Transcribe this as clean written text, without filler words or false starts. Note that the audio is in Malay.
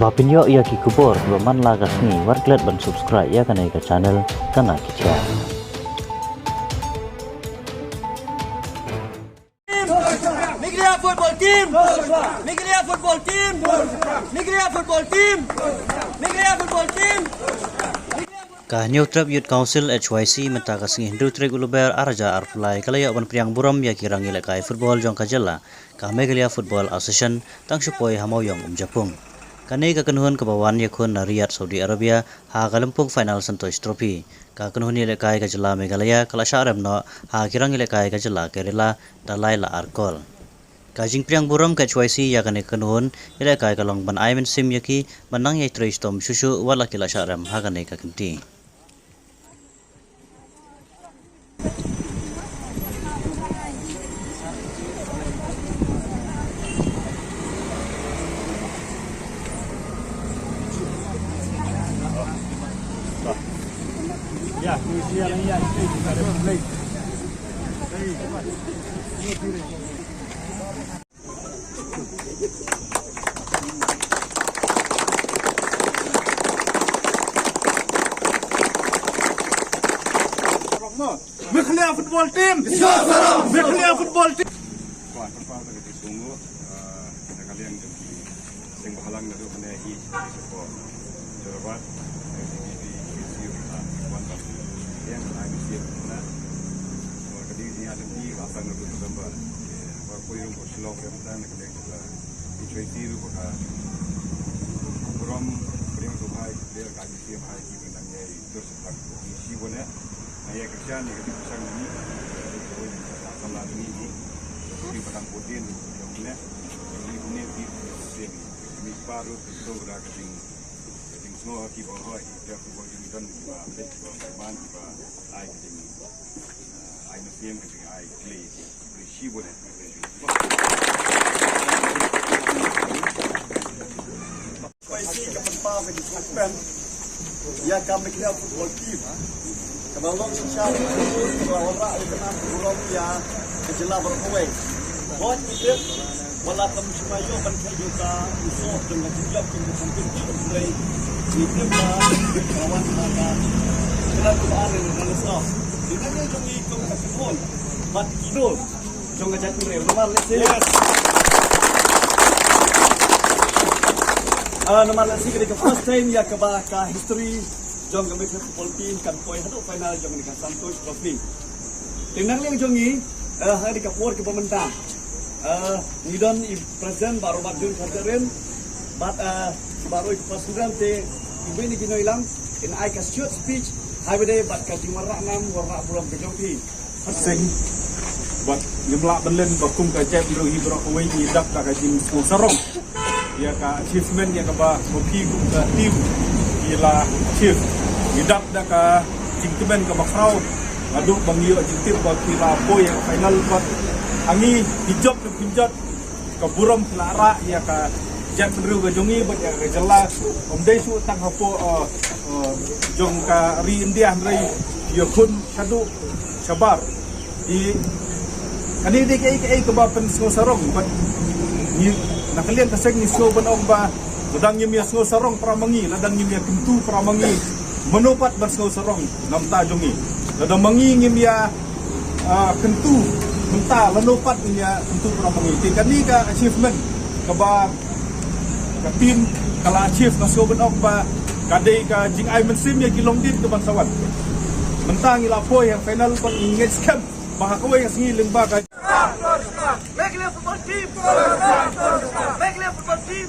Bapinyo ia ki kubor baman lagas ni warklet ban subscribe ya kanai ka channel kana kicha. Miglia football team. Miglia football team. Miglia football team. Miglia football team. Ka New Trap Youth Council HYC mentakas ngi Hindu Trek Uluber Arja Arflai kalaya ban priang buram ya kirang ilai football jong kajala ka Meghalaya Football Association tang supoi hamauyong Japung. Kanai ka kanuhun kebawan yakun Riyadh Saudi Arabia ha kalampung final Santosh Trophy ka kanuhun ilai kajala Meghalaya kala syarem no ha kirang ilai kajala Kerala dalai la arkol. Kajing priang buram ka HYC ya kanai kanuhun ilai kalong ban aimen sim yaki menang yai tristom susu wala kila syarem ha kanai ka kenti. Ya, ini ada play. Meghalaya football team. Meghalaya football team. Kuat pertama kita tunggu. Kita kalian jadi sing bahalang dari mana ini support. Jawab. Yang lagi siap mana? Kalau di ada di kawasan itu tempat. Kalau yang berselok yang mana kita kita itu itu bukan. Program program tu hai dia kami siap hai kita nanya itu sebab isi mana. Ayah kerjaan ni kita pasang ni, sama ni di padang putih yang ni di baru itu berada di semua kita bawa dia bawa dan ban ai ai museum ai clay receive boleh Kuisi kepenpa bagi Japan. Ya kami kira football team. Kebalong siapa kalau orang itu nak burung ya kejela berkuai. Buat itu wala kami semua yo bantai juga usul dengan job yang sampai mulai itu kawan ada kita kemarin dengan staff. Kita ni jombi kong kasihon, mat kidul, jong ajak mereka nomor lesi. Nomor lesi kita first time ya kebaka history. Jom kami ke football team kan poin satu final jom dengan Santosh Trophy. Tenang yang jongi hari kapur ke pemerintah. Nidon present baru badun kadarin, but baru presiden te ibu ini kino hilang. In I can short speech. Hari ini bat kajing warak nam warak bulan kejongki. sing buat nyemlak belen bakum ka cep ro hibro away idap ka kajing sarong. Ya ka achievement ya ka ba mopi ka team ila chief idap da ka jingkemen ka bakrau adu bangi jingtip ba kila boy yang final buat angi hijab ke pinjat ka buram lara ya ka jet beru ga jongi ba ya jelas om dei su tang hapo jong ka ri india rai ya kun kadu sabar di kani de ke ka ba pen sarong ba ni nakalian taseg ni so ban og ba Ladang nyemia sengaw sarong pramangi, ladang nyemia kentu pramangi, menupat bersengaw sarong namta jongi. Ladang mangi nyemia kentu menta menupat nyemia kentu pramangi. Tingkat ni ka achievement kaba ka team kala achieve na so ben ba kadai ka jing ai mensim ya kilong dit ke bansawan. Menta ngilapoy yang final ban ingej scam bahakaway yang singi lengba ka Meghalaya football team. Meghalaya football team.